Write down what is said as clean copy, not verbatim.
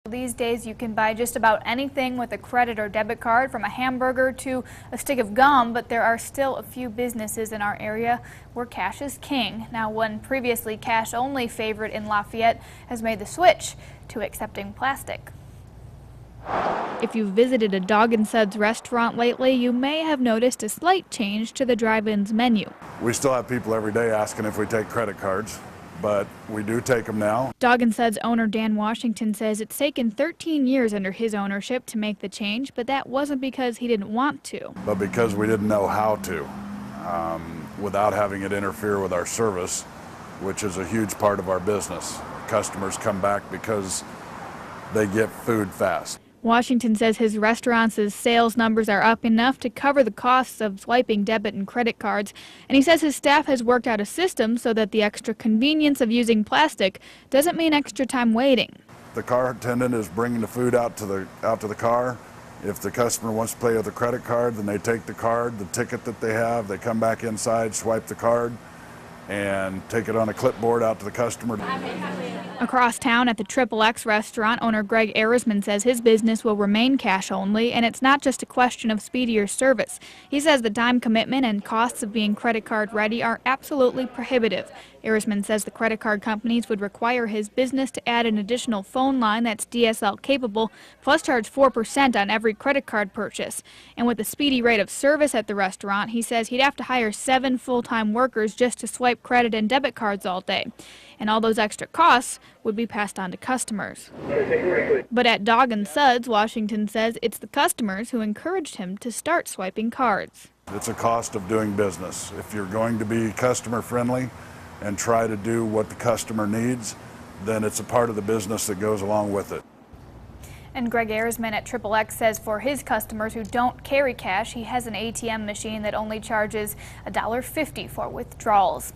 These days you can buy just about anything with a credit or debit card, from a hamburger to a stick of gum, but there are still a few businesses in our area where cash is king. Now, one previously cash-only favorite in Lafayette has made the switch to accepting plastic. If you've visited a Dog and Suds restaurant lately, you may have noticed a slight change to the drive-in's menu. We still have people every day asking if we take credit cards, but we do take them now. Dog and Suds owner Dan Washington says it's taken 13 years under his ownership to make the change, but that wasn't because he didn't want to. But because we didn't know how to, without having it interfere with our service, which is a huge part of our business. Customers come back because they get food fast. Washington says his restaurant's sales numbers are up enough to cover the costs of swiping debit and credit cards, and he says his staff has worked out a system so that the extra convenience of using plastic doesn't mean extra time waiting. The car attendant is bringing the food out to the car. If the customer wants to pay with a credit card, then they take the card, the ticket that they have, they come back inside, swipe the card, and take it on a clipboard out to the customer. Across town at the XXX restaurant, owner Greg Erisman says his business will remain cash only, and it's not just a question of speedier service. He says the time commitment and costs of being credit card ready are absolutely prohibitive. Erisman says the credit card companies would require his business to add an additional phone line that's DSL capable, plus charge 4% on every credit card purchase. And with the speedy rate of service at the restaurant, he says he'd have to hire 7 full-time workers just to swipe credit and debit cards all day. And all those extra costs would be passed on to customers. But at Dog and Suds, Washington says it's the customers who encouraged him to start swiping cards. It's a cost of doing business. If you're going to be customer friendly and try to do what the customer needs, then it's a part of the business that goes along with it. And Greg Erisman at XXX says for his customers who don't carry cash, he has an ATM machine that only charges $1.50 for withdrawals.